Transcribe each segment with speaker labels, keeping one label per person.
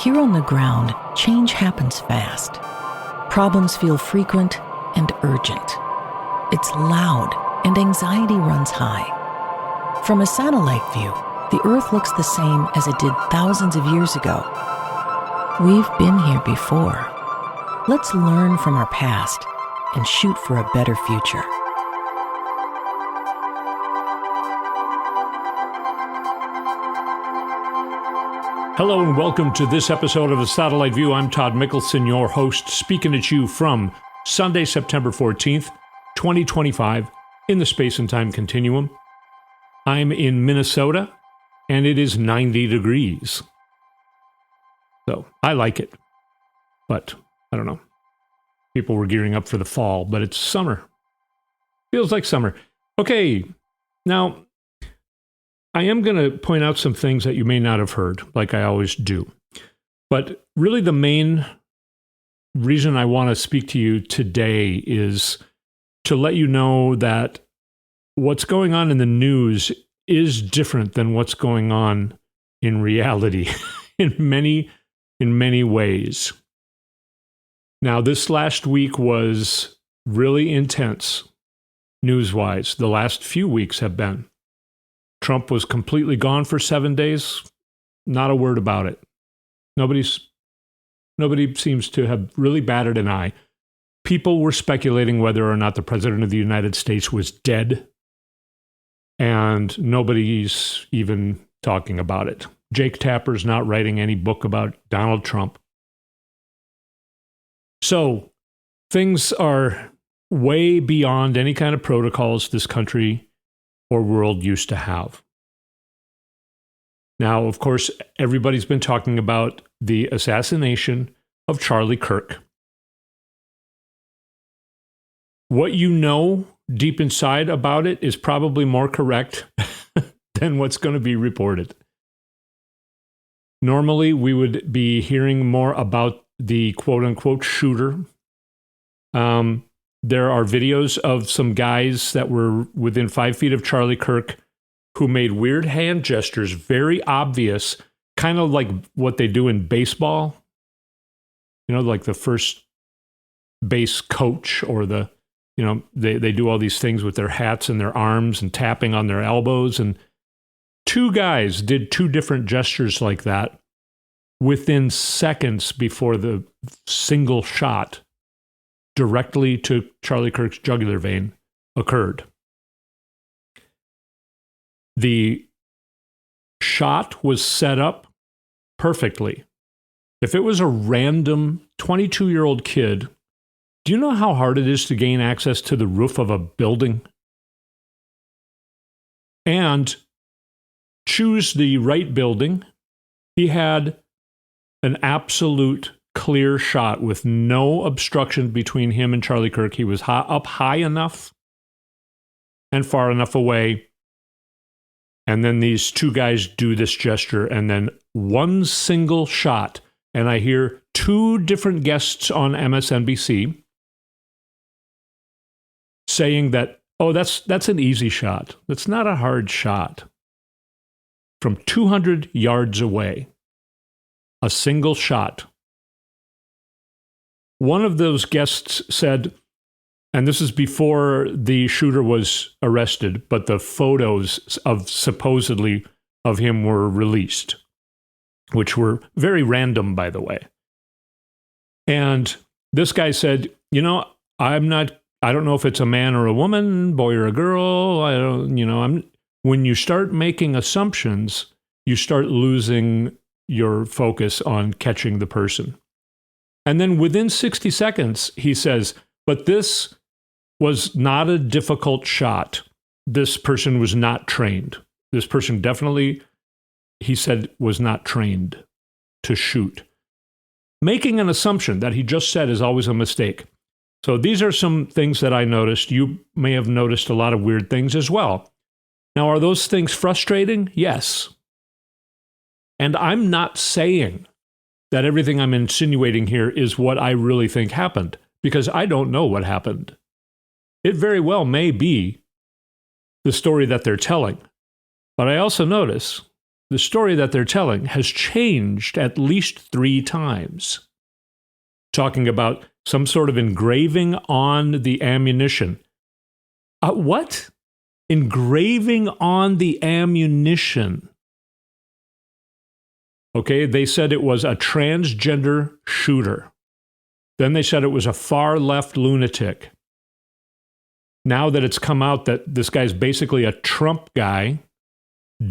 Speaker 1: Here on the ground, change happens fast. Problems feel frequent and urgent. It's loud and anxiety runs high. From a satellite view, the Earth looks the same as it did thousands of years ago. We've been here before. Let's learn from our past and shoot for a better future.
Speaker 2: Hello and welcome to this episode of The Satellite View. I'm Todd Mikkelson, your host, speaking at you from Sunday, September 14th, 2025, in the space and time continuum. I'm in Minnesota, and it is 90 degrees. So, I like it. But, I don't know. People were gearing up for the fall, but it's summer. Feels like summer. Okay, now, I am going to point out some things that you may not have heard, like I always do. But really the main reason I want to speak to you today is to let you know that what's going on in the news is different than what's going on in reality in many ways. Now, this last week was really intense news-wise. The last few weeks have been. Trump was completely gone for 7 days. Not a word about it. Nobody seems to have really batted an eye. People were speculating whether or not the President of the United States was dead, and nobody's even talking about it. Jake Tapper's not writing any book about Donald Trump. So things are way beyond any kind of protocols this country or world used to have. Now, of course, everybody's been talking about the assassination of Charlie Kirk. What you know deep inside about it is probably more correct than what's going to be reported. Normally, we would be hearing more about the quote-unquote shooter. There are videos of some guys that were within 5 feet of Charlie Kirk who made weird hand gestures, very obvious, kind of like what they do in baseball. You know, like the first base coach or they do all these things with their hats and their arms and tapping on their elbows. And two guys did two different gestures like that within seconds before the single shot directly to Charlie Kirk's jugular vein occurred. The shot was set up perfectly. If it was a random 22-year-old kid, do you know how hard it is to gain access to the roof of a building? And choose the right building. He had an absolute clear shot with no obstruction between him and Charlie Kirk. He was up high enough and far enough away. And then these two guys do this gesture, and then one single shot. And I hear two different guests on MSNBC saying that, oh, that's an easy shot. That's not a hard shot. From 200 yards away, a single shot. One of those guests said, and this is before the shooter was arrested, but the photos of supposedly of him were released, which were very random, by the way. And this guy said, I don't know if it's a man or a woman, boy or a girl. When you start making assumptions, you start losing your focus on catching the person. And then within 60 seconds, he says, but this was not a difficult shot. This person was not trained. This person definitely, he said, was not trained to shoot. Making an assumption that he just said is always a mistake. So these are some things that I noticed. You may have noticed a lot of weird things as well. Now, are those things frustrating? Yes. And I'm not saying that everything I'm insinuating here is what I really think happened, because I don't know what happened. It very well may be the story that they're telling. But I also notice the story that they're telling has changed at least 3 times. Talking about some sort of engraving on the ammunition. What? Engraving on the ammunition. Okay, they said it was a transgender shooter. Then they said it was a far-left lunatic. Now that it's come out that this guy's basically a Trump guy,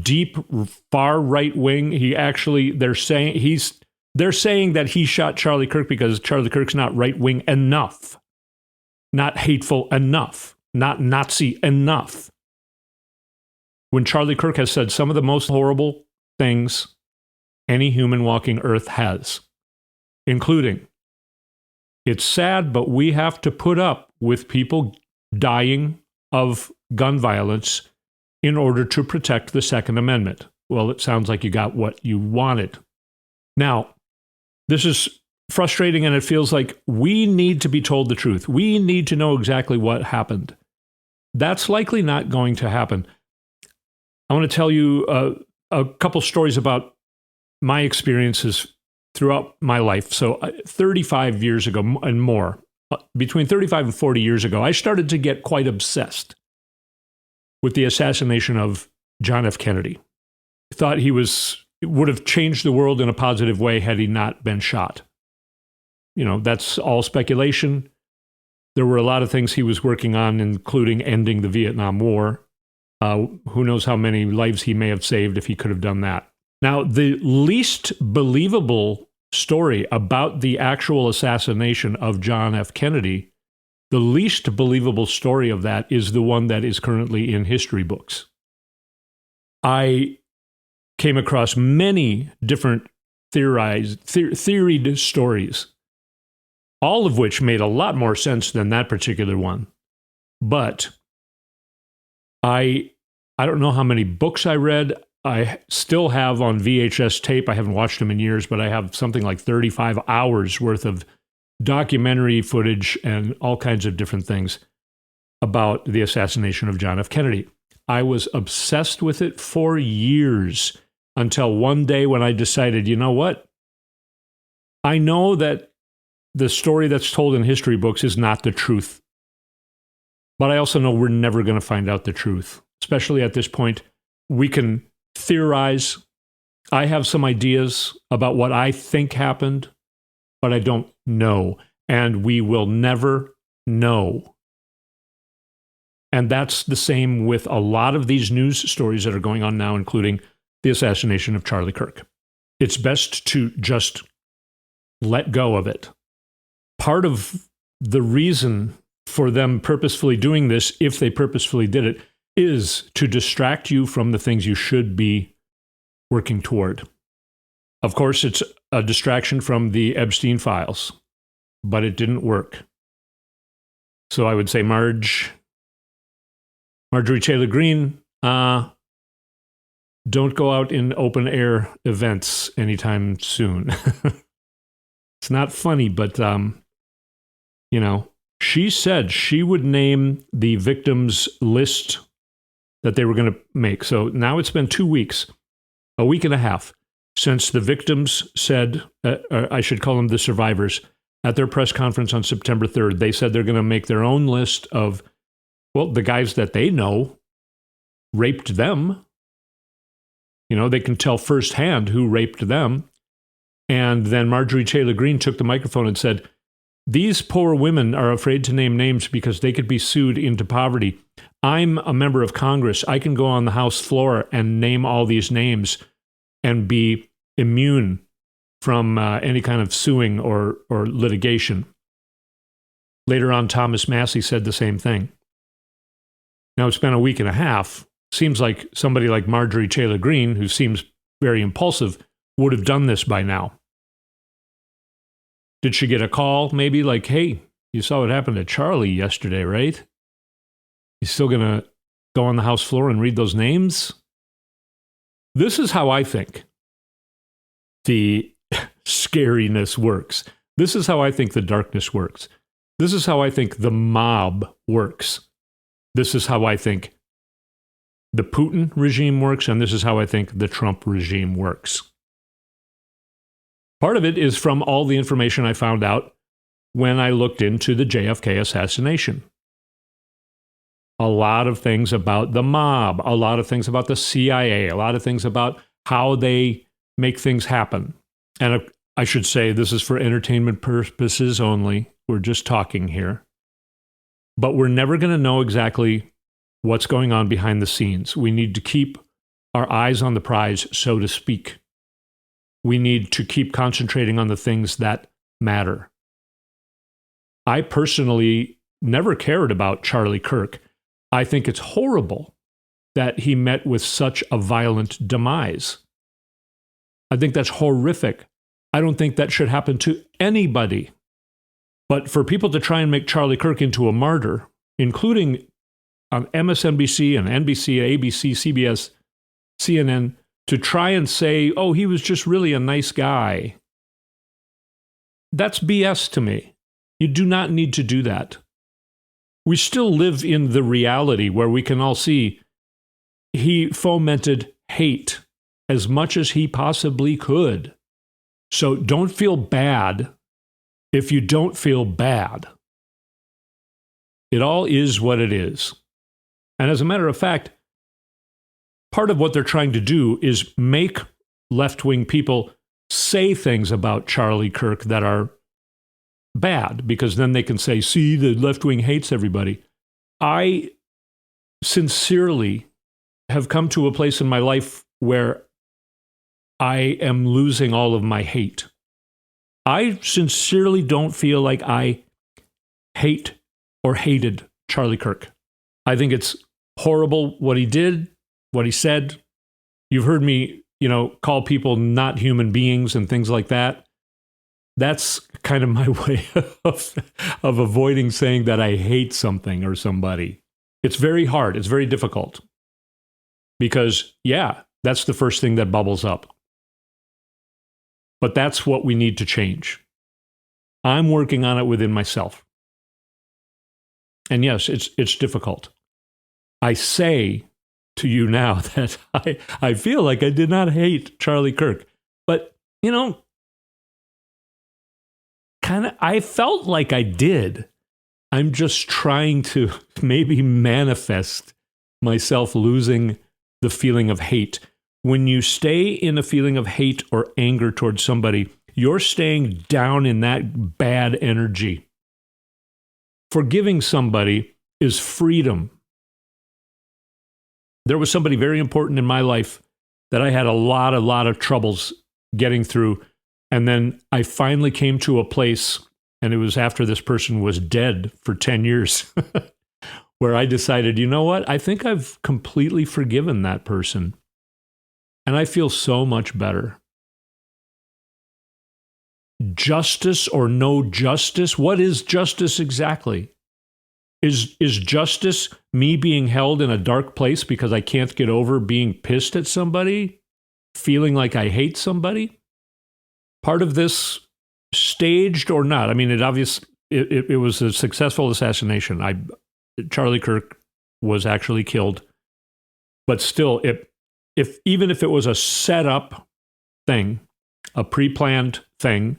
Speaker 2: deep far right wing, they're saying that he shot Charlie Kirk because Charlie Kirk's not right wing enough, not hateful enough, not Nazi enough. When Charlie Kirk has said some of the most horrible things any human walking earth has, including, it's sad, but we have to put up with people dying of gun violence in order to protect the Second Amendment. Well, it sounds like you got what you wanted. Now, this is frustrating, and it feels like we need to be told the truth. We need to know exactly what happened. That's likely not going to happen. I want to tell you a couple stories about my experiences throughout my life. So 35 years ago and more, between 35 and 40 years ago, I started to get quite obsessed with the assassination of John F. Kennedy. I thought would have changed the world in a positive way had he not been shot. That's all speculation. There were a lot of things he was working on, including ending the Vietnam War. Who knows how many lives he may have saved if he could have done that. Now, the least believable story about the actual assassination of John F. Kennedy, the least believable story of that is the one that is currently in history books. I came across many different theoried stories, all of which made a lot more sense than that particular one. But I don't know how many books I read. I still have on VHS tape, I haven't watched them in years, but I have something like 35 hours worth of documentary footage and all kinds of different things about the assassination of John F. Kennedy. I was obsessed with it for years until one day when I decided, you know what? I know that the story that's told in history books is not the truth. But I also know we're never going to find out the truth, especially at this point. We can theorize. I have some ideas about what I think happened, but I don't know. And we will never know. And that's the same with a lot of these news stories that are going on now, including the assassination of Charlie Kirk. It's best to just let go of it. Part of the reason for them purposefully doing this, if they purposefully did it, is to distract you from the things you should be working toward. Of course, it's a distraction from the Epstein files, but it didn't work. So I would say Marjorie Taylor Greene, don't go out in open air events anytime soon. It's not funny, but, she said she would name the victims list that they were going to make. So now it's been 2 weeks, a week and a half, since the victims said, I should call them the survivors, at their press conference on September 3rd, they said they're going to make their own list of, the guys that they know raped them. They can tell firsthand who raped them. And then Marjorie Taylor Greene took the microphone and said, these poor women are afraid to name names because they could be sued into poverty. I'm a member of Congress. I can go on the House floor and name all these names and be immune from any kind of suing or litigation. Later on, Thomas Massey said the same thing. Now, it's been a week and a half. Seems like somebody like Marjorie Taylor Greene, who seems very impulsive, would have done this by now. Did she get a call, maybe like, hey, you saw what happened to Charlie yesterday, right? You still going to go on the House floor and read those names? This is how I think the scariness works. This is how I think the darkness works. This is how I think the mob works. This is how I think the Putin regime works, and this is how I think the Trump regime works. Part of it is from all the information I found out when I looked into the JFK assassination. A lot of things about the mob, a lot of things about the CIA, a lot of things about how they make things happen. And I should say this is for entertainment purposes only. We're just talking here. But we're never going to know exactly what's going on behind the scenes. We need to keep our eyes on the prize, so to speak. We need to keep concentrating on the things that matter. I personally never cared about Charlie Kirk. I think it's horrible that he met with such a violent demise. I think that's horrific. I don't think that should happen to anybody. But for people to try and make Charlie Kirk into a martyr, including on MSNBC and NBC, ABC, CBS, CNN, to try and say, oh, he was just really a nice guy, that's BS to me. You do not need to do that. We still live in the reality where we can all see he fomented hate as much as he possibly could. So don't feel bad if you don't feel bad. It all is what it is. And as a matter of fact, part of what they're trying to do is make left-wing people say things about Charlie Kirk that are bad, because then they can say, see, the left-wing hates everybody. I sincerely have come to a place in my life where I am losing all of my hate. I sincerely don't feel like I hate or hated Charlie Kirk. I think it's horrible what he did, what he said. You've heard me, call people not human beings and things like that. That's kind of my way of avoiding saying that I hate something or somebody. It's very hard. It's very difficult. Because, yeah, that's the first thing that bubbles up. But that's what we need to change. I'm working on it within myself. And yes, it's difficult. I say to you now that I feel like I did not hate Charlie Kirk. But, I felt like I did. I'm just trying to maybe manifest myself losing the feeling of hate. When you stay in a feeling of hate or anger towards somebody, you're staying down in that bad energy. Forgiving somebody is freedom. There was somebody very important in my life that I had a lot of troubles getting through. And then I finally came to a place, and it was after this person was dead for 10 years, where I decided, you know what? I think I've completely forgiven that person. And I feel so much better. Justice or no justice? What is justice exactly? Is justice me being held in a dark place because I can't get over being pissed at somebody? Feeling like I hate somebody? Part of this, staged or not? I mean, it was a successful assassination. Charlie Kirk was actually killed. But still, even if it was a set-up thing, a pre-planned thing,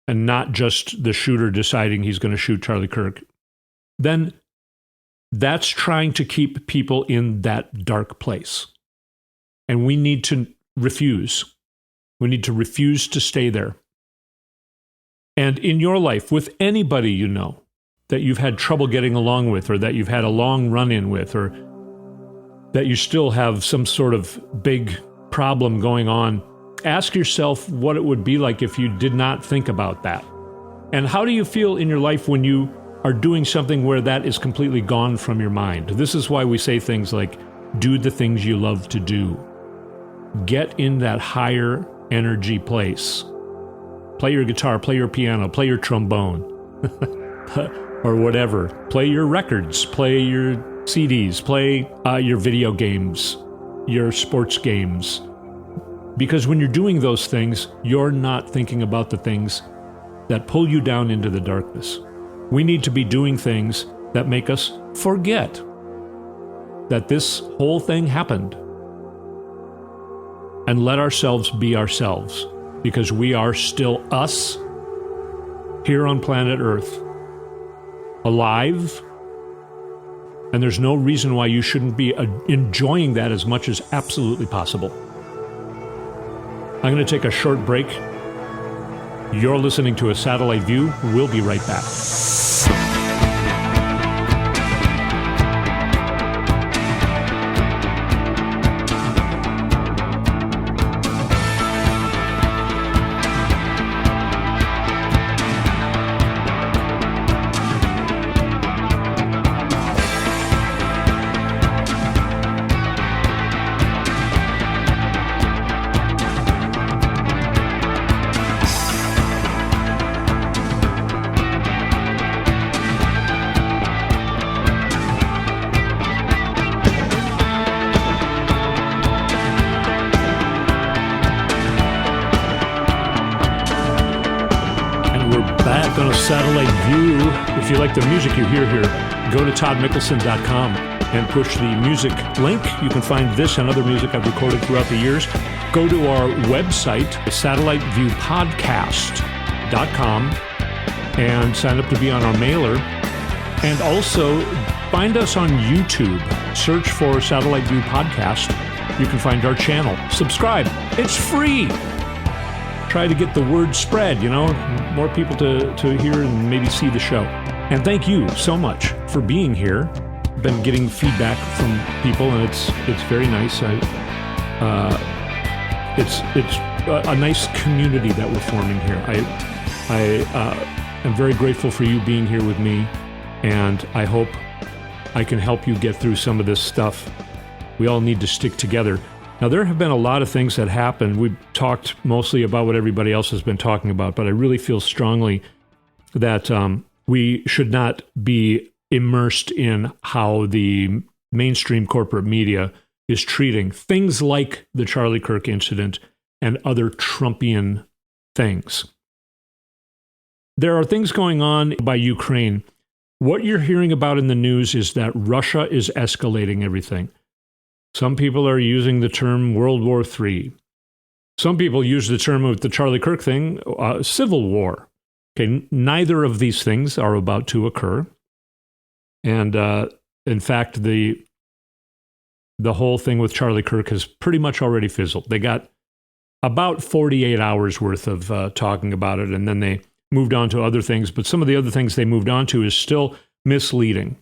Speaker 2: and not just the shooter deciding he's going to shoot Charlie Kirk, then that's trying to keep people in that dark place. And we need to refuse. We need to refuse to stay there. And in your life, with anybody you know that you've had trouble getting along with, or that you've had a long run-in with, or that you still have some sort of big problem going on, ask yourself what it would be like if you did not think about that. And how do you feel in your life when you are doing something where that is completely gone from your mind? This is why we say things like, do the things you love to do. Get in that higher energy place. Play your guitar, play your piano, play your trombone, or whatever. Play your records, play your CDs, play your video games, your sports games. Because when you're doing those things, you're not thinking about the things that pull you down into the darkness. We need to be doing things that make us forget. that this whole thing happened and let ourselves be ourselves, because we are still us here on planet Earth, alive, and there's no reason why you shouldn't be enjoying that as much as absolutely possible. I'm going to take a short break. You're listening to A Satellite View. We'll be right back. On A Satellite View. If you like the music you hear here, go to toddmikkelson.com and push the music link. You can find this and other music I've recorded throughout the years. Go to our website, satelliteviewpodcast.com, and sign up to be on our mailer. And also find us on YouTube. Search for Satellite View Podcast. You can find our channel. Subscribe. It's free. Try to get the word spread, more people to hear and maybe see the show. And thank you so much for being here. I've been getting feedback from people, and it's very nice. It's a nice community that we're forming here. I am very grateful for you being here with me, and I hope I can help you get through some of this stuff. We all need to stick together. Now, there have been a lot of things that happened. We've talked mostly about what everybody else has been talking about, but I really feel strongly that we should not be immersed in how the mainstream corporate media is treating things like the Charlie Kirk incident and other Trumpian things. There are things going on by Ukraine. What you're hearing about in the news is that Russia is escalating everything. Some people are using the term World War III. Some people use the term with the Charlie Kirk thing, civil war. Okay, neither of these things are about to occur. And in fact, the whole thing with Charlie Kirk has pretty much already fizzled. They got about 48 hours worth of talking about it, and then they moved on to other things. But some of the other things they moved on to is still misleading.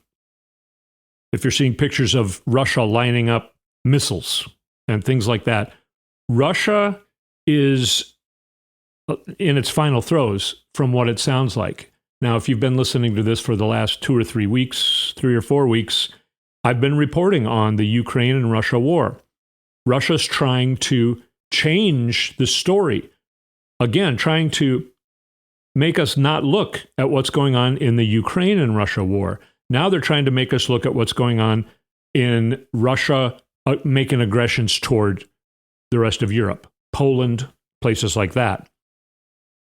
Speaker 2: If you're seeing pictures of Russia lining up missiles and things like that, Russia is in its final throes from what it sounds like. Now, if you've been listening to this for the last 2 or 3 weeks, 3 or 4 weeks, I've been reporting on the Ukraine and Russia war. Russia's trying to change the story. Again, trying to make us not look at what's going on in the Ukraine and Russia war. Now they're trying to make us look at what's going on in Russia making aggressions toward the rest of Europe, Poland, places like that.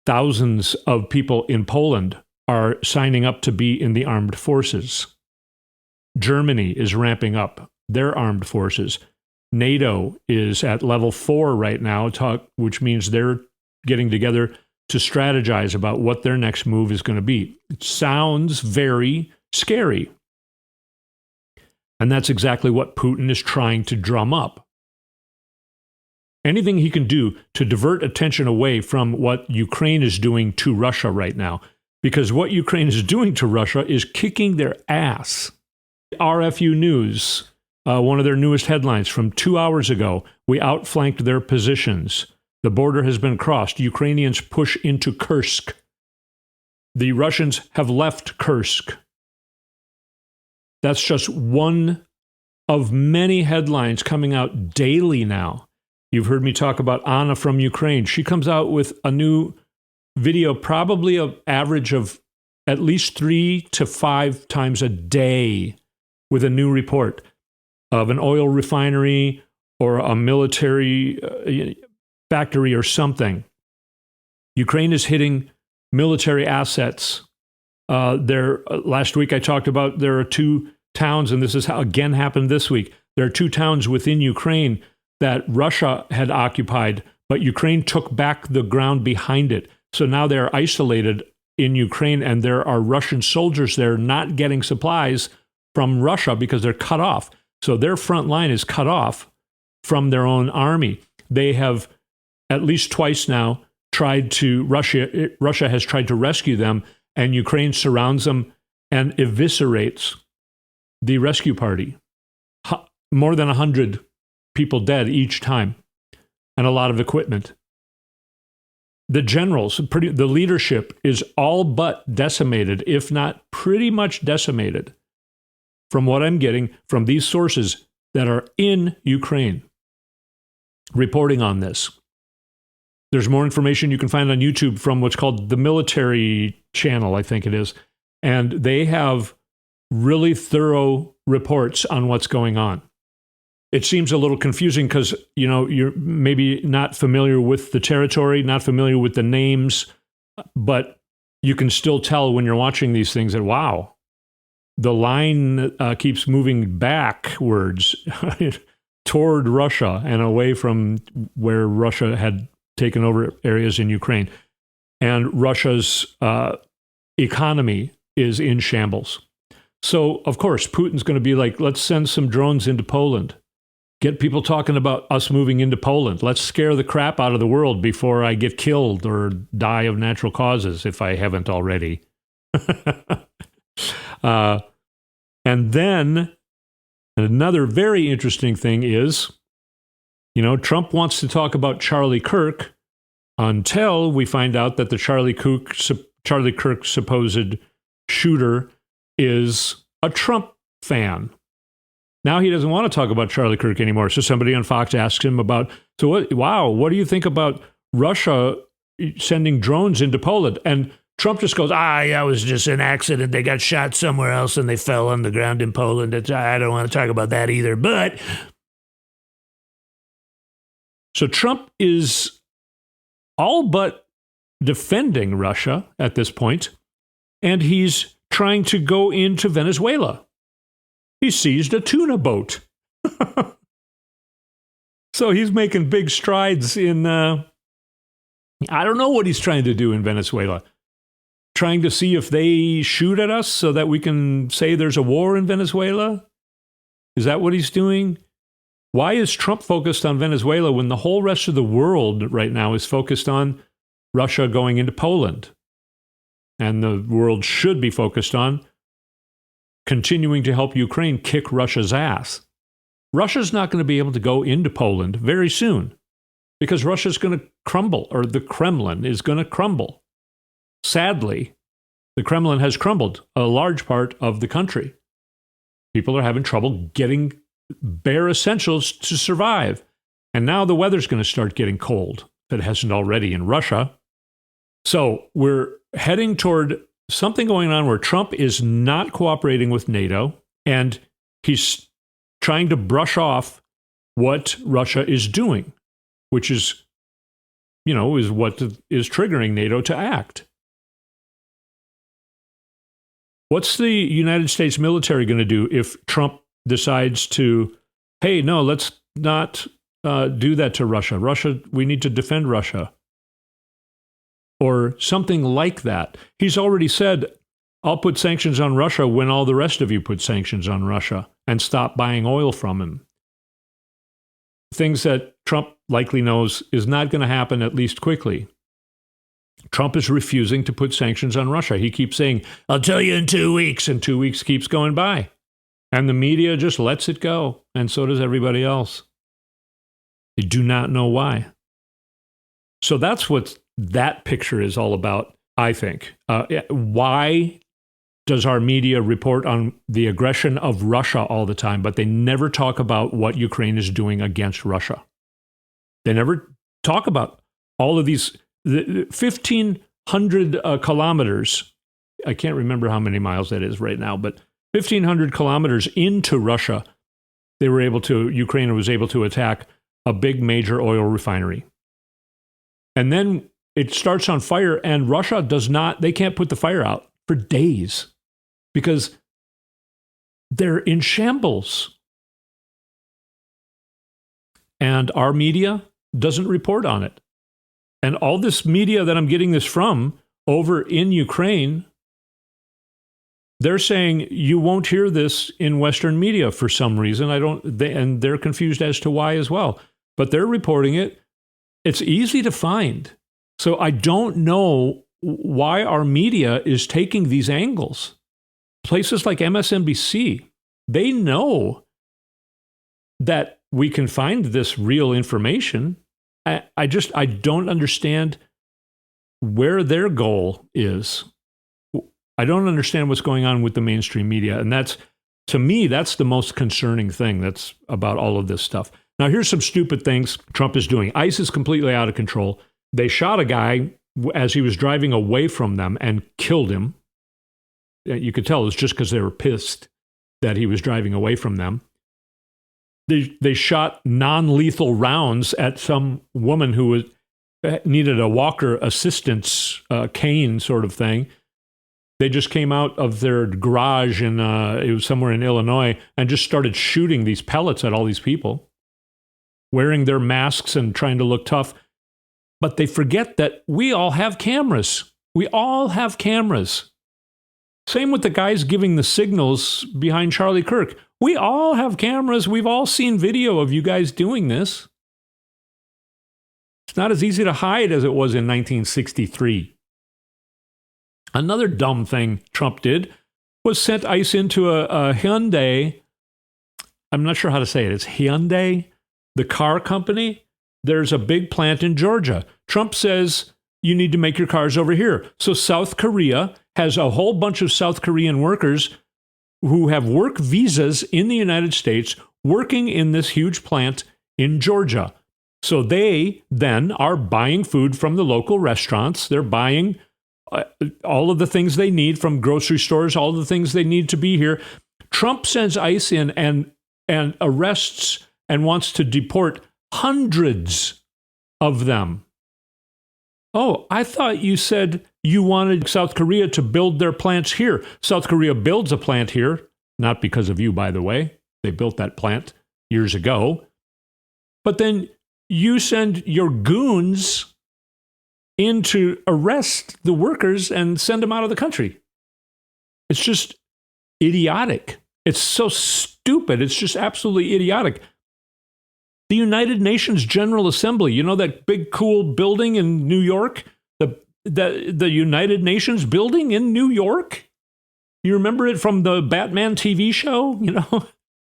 Speaker 2: Thousands of people in Poland are signing up to be in the armed forces. Germany is ramping up their armed forces. NATO is at level 4 right now, which means they're getting together to strategize about what their next move is going to be. It sounds very scary. And that's exactly what Putin is trying to drum up. Anything he can do to divert attention away from what Ukraine is doing to Russia right now, because what Ukraine is doing to Russia is kicking their ass. RFU News, one of their newest headlines from 2 hours ago, we outflanked their positions. The border has been crossed. Ukrainians push into Kursk. The Russians have left Kursk. That's just one of many headlines coming out daily now. You've heard me talk about Anna from Ukraine. She comes out with a new video, probably an average of at least 3 to 5 times a day, with a new report of an oil refinery or a military factory or something. Ukraine is hitting military assets. Last week I talked about there are 2 towns, and this is how again happened this week. There are 2 towns within Ukraine that Russia had occupied, but Ukraine took back the ground behind it. So now they're isolated in Ukraine, and there are Russian soldiers there not getting supplies from Russia because they're cut off. So their front line is cut off from their own army. They have at least twice now Russia has tried to rescue them, and Ukraine surrounds them and eviscerates the rescue party. More than 100 people dead each time, and a lot of equipment. The generals, the leadership is all but decimated, if not pretty much decimated, from what I'm getting from these sources that are in Ukraine reporting on this. There's more information you can find on YouTube from what's called the military channel, I think it is. And they have really thorough reports on what's going on. It seems a little confusing because, you're maybe not familiar with the territory, not familiar with the names, but you can still tell when you're watching these things that, wow, the line keeps moving backwards toward Russia and away from where Russia had taken over areas in Ukraine. And Russia's economy is in shambles. So, of course, Putin's going to be like, let's send some drones into Poland. Get people talking about us moving into Poland. Let's scare the crap out of the world before I get killed or die of natural causes, if I haven't already. And then another very interesting thing is, Trump wants to talk about Charlie Kirk until we find out that the Charlie Kirk supposed shooter is a Trump fan. Now he doesn't want to talk about Charlie Kirk anymore. So somebody on Fox asks him about, what do you think about Russia sending drones into Poland? And Trump just goes, it was just an accident. They got shot somewhere else and they fell on the ground in Poland. I don't want to talk about that either. But so Trump is all but defending Russia at this point, and he's trying to go into Venezuela. He seized a tuna boat. So he's making big strides in, I don't know what he's trying to do in Venezuela. Trying to see if they shoot at us so that we can say there's a war in Venezuela? Is that what he's doing? Why is Trump focused on Venezuela when the whole rest of the world right now is focused on Russia going into Poland? And the world should be focused on continuing to help Ukraine kick Russia's ass. Russia's not going to be able to go into Poland very soon because Russia's going to crumble, or the Kremlin is going to crumble. Sadly, the Kremlin has crumbled a large part of the country. People are having trouble getting bare essentials to survive. And now the weather's going to start getting cold, if it hasn't already in Russia. So we're heading toward something going on where Trump is not cooperating with NATO, and he's trying to brush off what Russia is doing, which is, is what is triggering NATO to act. What's the United States military going to do if Trump decides to, hey, no, let's not do that to Russia. We need to defend Russia. Or something like that. He's already said, I'll put sanctions on Russia when all the rest of you put sanctions on Russia and stop buying oil from him. Things that Trump likely knows is not going to happen, at least quickly. Trump is refusing to put sanctions on Russia. He keeps saying, I'll tell you in 2 weeks, and 2 weeks keeps going by. And the media just lets it go, and so does everybody else. They do not know why. So that's what that picture is all about, I think. Why does our media report on the aggression of Russia all the time, but they never talk about what Ukraine is doing against Russia? They never talk about all of these 1,500 kilometers. I can't remember how many miles that is right now, but 1,500 kilometers into Russia, Ukraine was able to attack a big major oil refinery. And then it starts on fire, and Russia they can't put the fire out for days because they're in shambles. And our media doesn't report on it. And all this media that I'm getting this from over in Ukraine, they're saying you won't hear this in Western media for some reason. And they're confused as to why as well. But they're reporting it. It's easy to find. So I don't know why our media is taking these angles. Places like MSNBC, they know that we can find this real information. I don't understand where their goal is. I don't understand what's going on with the mainstream media. And that's, to me, that's the most concerning thing that's about all of this stuff. Now, here's some stupid things Trump is doing. ICE is completely out of control. They shot a guy as he was driving away from them and killed him. You could tell it was just because they were pissed that he was driving away from them. They shot non-lethal rounds at some woman who needed a walker assistance cane sort of thing. They just came out of their garage it was somewhere in Illinois and just started shooting these pellets at all these people, wearing their masks and trying to look tough. But they forget that we all have cameras. We all have cameras. Same with the guys giving the signals behind Charlie Kirk. We all have cameras. We've all seen video of you guys doing this. It's not as easy to hide as it was in 1963. Another dumb thing Trump did was sent ICE into a Hyundai. I'm not sure how to say it. It's Hyundai, the car company. There's a big plant in Georgia. Trump says you need to make your cars over here. So South Korea has a whole bunch of South Korean workers who have work visas in the United States working in this huge plant in Georgia. So they then are buying food from the local restaurants. They're buying all of the things they need from grocery stores, all the things they need to be here. Trump sends ICE in and arrests and wants to deport hundreds of them. Oh, I thought you said you wanted South Korea to build their plants here. South Korea builds a plant here, not because of you, by the way. They built that plant years ago. But then you send your goons in to arrest the workers and send them out of the country. It's just idiotic. It's so stupid. It's just absolutely idiotic. The United Nations General Assembly, you know that big cool building in New York? The United Nations building in New York? You remember it from the Batman TV show? You know,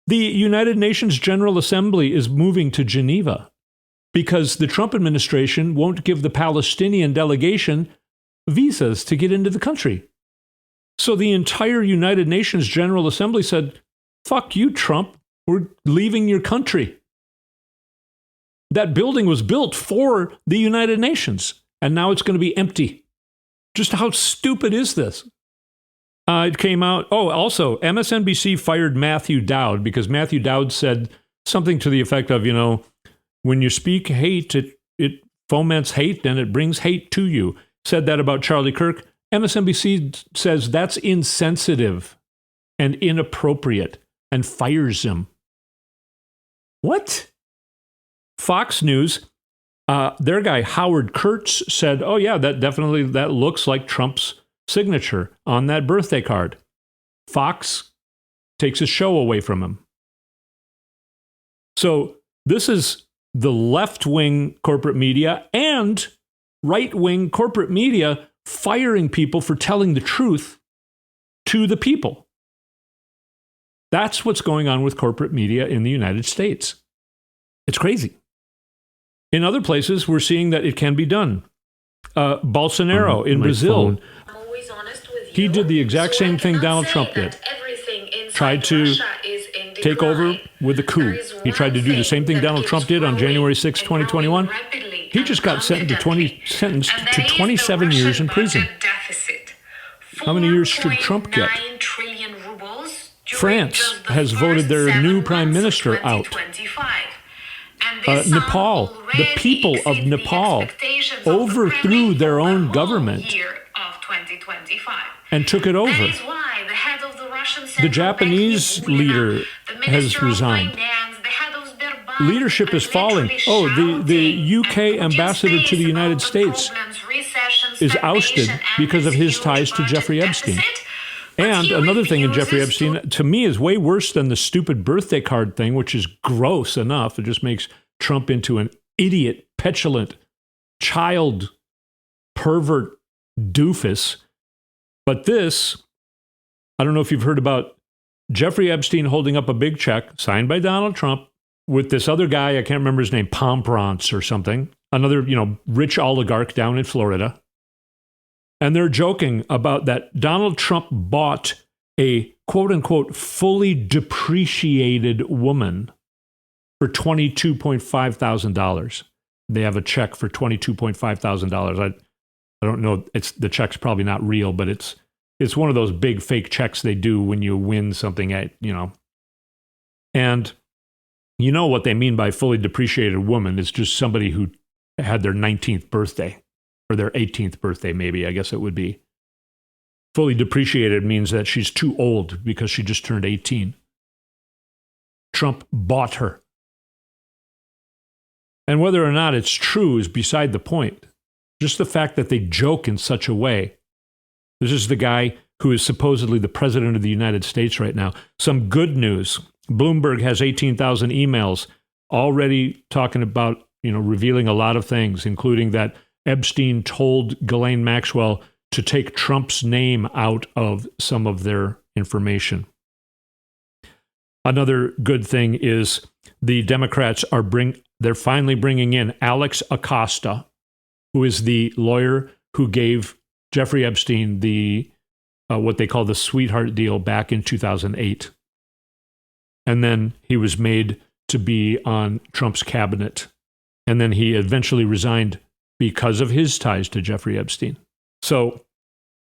Speaker 2: the United Nations General Assembly is moving to Geneva because the Trump administration won't give the Palestinian delegation visas to get into the country. So the entire United Nations General Assembly said, fuck you, Trump. We're leaving your country. That building was built for the United Nations, and now it's going to be empty. Just how stupid is this? It came out. Oh, also, MSNBC fired Matthew Dowd because Matthew Dowd said something to the effect of, you know, when you speak hate, it foments hate and it brings hate to you. Said that about Charlie Kirk. MSNBC says that's insensitive and inappropriate and fires him. What? Fox News, their guy Howard Kurtz said, oh yeah, that looks like Trump's signature on that birthday card. Fox takes his show away from him. So this is the left-wing corporate media and right-wing corporate media firing people for telling the truth to the people. That's what's going on with corporate media in the United States. It's crazy. In other places, we're seeing that it can be done. Bolsonaro in Brazil, he did the exact same thing Donald Trump did. Tried to take over with a coup. He tried to do the same thing Donald Trump did on January 6, 2021. He just got sentenced to 27 years in prison. How many years should Trump get? France has voted their new prime minister out. Nepal, the people of Nepal overthrew their own government and took it over. The Japanese leader has resigned. leadership is falling. Oh, the UK ambassador to the United States is ousted because of his ties to Jeffrey Epstein. And another thing in Jeffrey Epstein, to me, is way worse than the stupid birthday card thing, which is gross enough. It just makes Trump into an idiot, petulant, child, pervert doofus. But this, I don't know if you've heard about Jeffrey Epstein holding up a big check signed by Donald Trump with this other guy, I can't remember his name, Pomprance or something, another, rich oligarch down in Florida. And they're joking about that Donald Trump bought a quote-unquote fully depreciated woman for $22.5 thousand. They have a check for $22.5 thousand. I don't know, the check's probably not real, but it's one of those big fake checks they do when you win something And you know what they mean by fully depreciated woman. It's just somebody who had their 19th birthday. Or their 18th birthday, maybe, I guess it would be. Fully depreciated means that she's too old because she just turned 18. Trump bought her. And whether or not it's true is beside the point. Just the fact that they joke in such a way. This is the guy who is supposedly the president of the United States right now. Some good news. Bloomberg has 18,000 emails already talking about, revealing a lot of things, including that Epstein told Ghislaine Maxwell to take Trump's name out of some of their information. Another good thing is the Democrats they're finally bringing in Alex Acosta, who is the lawyer who gave Jeffrey Epstein the what they call the sweetheart deal back in 2008. And then he was made to be on Trump's cabinet. And then he eventually resigned because of his ties to Jeffrey Epstein. So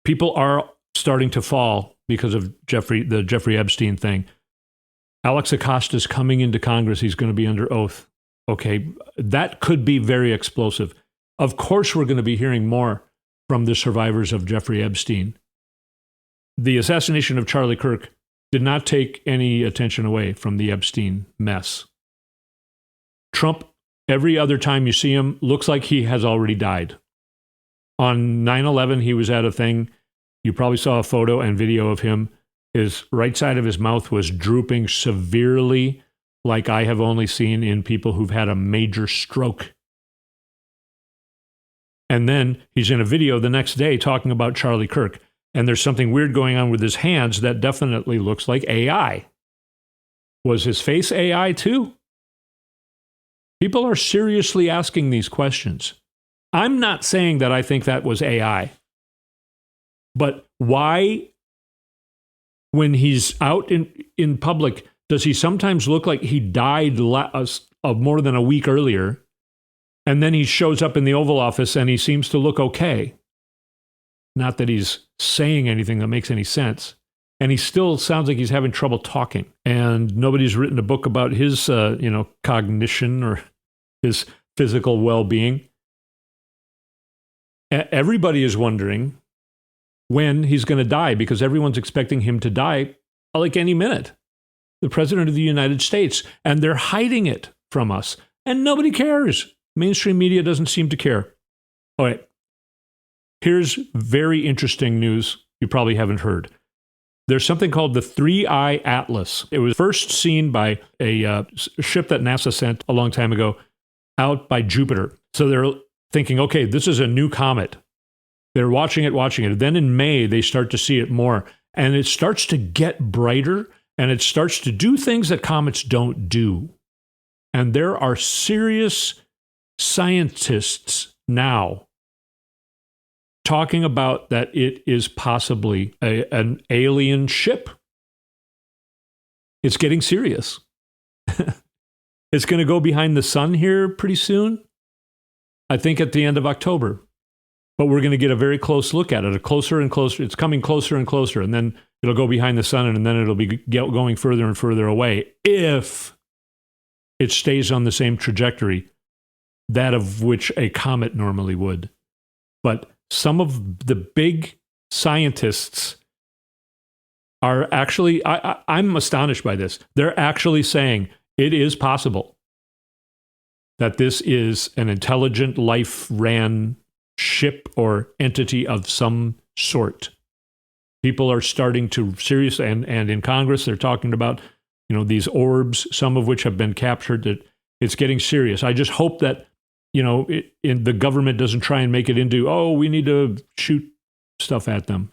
Speaker 2: people are starting to fall because of the Jeffrey Epstein thing. Alex Acosta is coming into Congress. He's going to be under oath. Okay, that could be very explosive. Of course, we're going to be hearing more from the survivors of Jeffrey Epstein. The assassination of Charlie Kirk did not take any attention away from the Epstein mess. Trump, every other time you see him, looks like he has already died. On 9/11, he was at a thing. You probably saw a photo and video of him. His right side of his mouth was drooping severely, like I have only seen in people who've had a major stroke. And then he's in a video the next day talking about Charlie Kirk. And there's something weird going on with his hands that definitely looks like AI. Was his face AI too? People are seriously asking these questions. I'm not saying that I think that was AI. But why, when he's out in public, does he sometimes look like he died more than a week earlier? And then he shows up in the Oval Office and he seems to look okay. Not that he's saying anything that makes any sense. And he still sounds like he's having trouble talking. And nobody's written a book about his, cognition or his physical well-being. Everybody is wondering when he's going to die because everyone's expecting him to die like any minute. The president of the United States. And they're hiding it from us. And nobody cares. Mainstream media doesn't seem to care. All right. Here's very interesting news you probably haven't heard. There's something called the 3-Eye Atlas. It was first seen by a ship that NASA sent a long time ago out by Jupiter. So they're thinking, okay, this is a new comet. They're watching it. Then in May, they start to see it more. And it starts to get brighter, and it starts to do things that comets don't do. And there are serious scientists now talking about that it is possibly an alien ship. It's getting serious. It's going to go behind the sun here pretty soon. I think at the end of October. But we're going to get a very close look at it, a closer and closer. It's coming closer and closer, and then it'll go behind the sun, and then it'll be going further and further away if it stays on the same trajectory, that of which a comet normally would. But some of the big scientists are actually, I'm astonished by this. They're actually saying it is possible that this is an intelligent, life-ran ship or entity of some sort. People are starting to seriously, and in Congress, they're talking about, these orbs, some of which have been captured, that it's getting serious. I just hope that, the government doesn't try and make it into, we need to shoot stuff at them.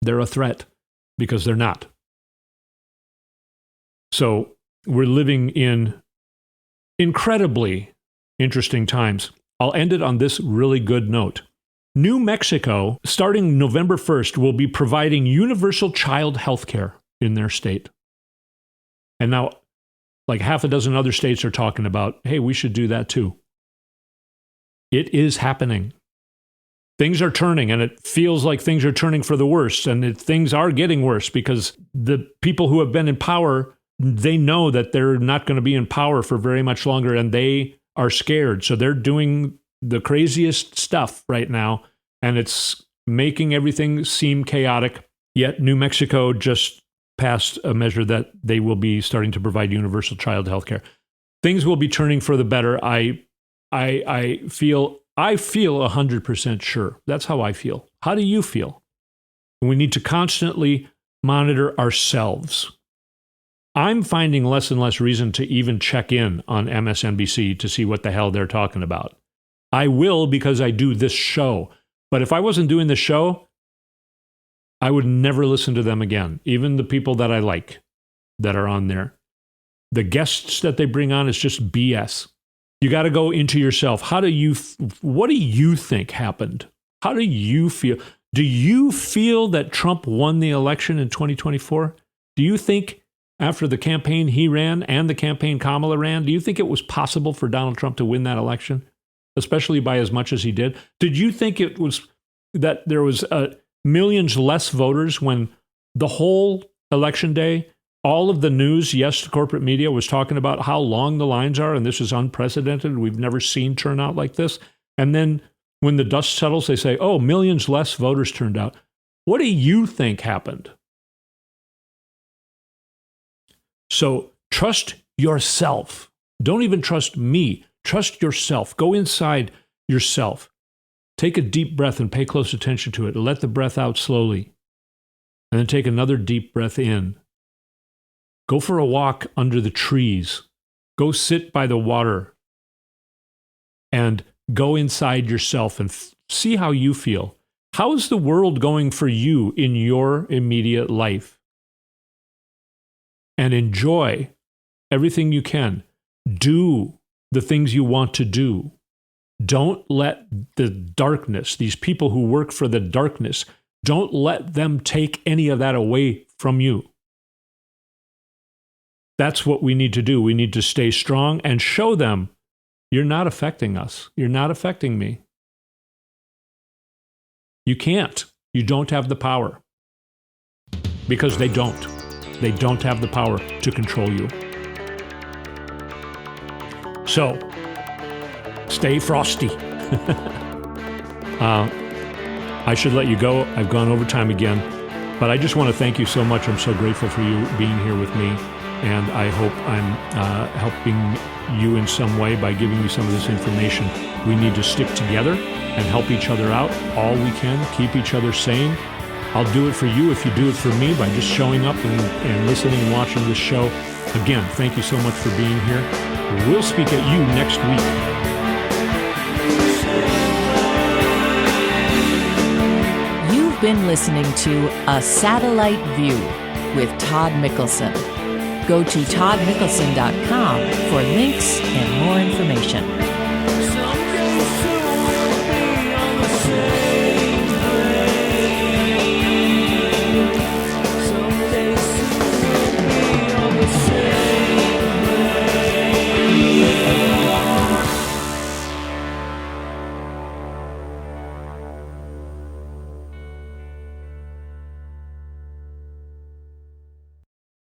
Speaker 2: They're a threat, because they're not. So we're living in incredibly interesting times. I'll end it on this really good note. New Mexico, starting November 1st, will be providing universal child health care in their state. And now, like half a dozen other states are talking about, hey, we should do that too. It is happening. Things are turning, and it feels like things are turning for the worse, and things are getting worse because the people who have been in power, they know that they're not going to be in power for very much longer, and they are scared. So they're doing the craziest stuff right now, and it's making everything seem chaotic. Yet New Mexico just passed a measure that they will be starting to provide universal child health care. Things will be turning for the better. I feel 100% sure. That's how I feel. How do you feel? We need to constantly monitor ourselves. I'm finding less and less reason to even check in on MSNBC to see what the hell they're talking about. I will because I do this show. But if I wasn't doing this show, I would never listen to them again. Even the people that I like that are on there. The guests that they bring on is just BS. You got to go into yourself. What do you think happened? How do you feel? Do you feel that Trump won the election in 2024? Do you think after the campaign he ran and the campaign Kamala ran, do you think it was possible for Donald Trump to win that election, especially by as much as he did? Did you think it was that there was millions less voters when the whole election day, all of the news, yes, the corporate media was talking about how long the lines are, and this is unprecedented. We've never seen turnout like this. And then when the dust settles, they say, millions less voters turned out. What do you think happened? So trust yourself. Don't even trust me. Trust yourself. Go inside yourself. Take a deep breath and pay close attention to it. Let the breath out slowly. And then take another deep breath in. Go for a walk under the trees. Go sit by the water. And go inside yourself and see how you feel. How is the world going for you in your immediate life? And enjoy everything you can. Do the things you want to do. Don't let the darkness, these people who work for the darkness, don't let them take any of that away from you. That's what we need to do. We need to stay strong and show them, you're not affecting us. You're not affecting me. You can't. You don't have the power. Because they don't. They don't have the power to control you. So, stay frosty. I should let you go. I've gone over time again. But I just want to thank you so much. I'm so grateful for you being here with me. And I hope I'm helping you in some way by giving you some of this information. We need to stick together and help each other out all we can, keep each other sane. I'll do it for you if you do it for me by just showing up and listening and watching this show. Again, thank you so much for being here. We'll speak at you next week.
Speaker 1: You've been listening to A Satellite View with Todd Mikkelson. Go to toddmikkelson.com for links and more information.
Speaker 3: Someday soon we'll be on the same.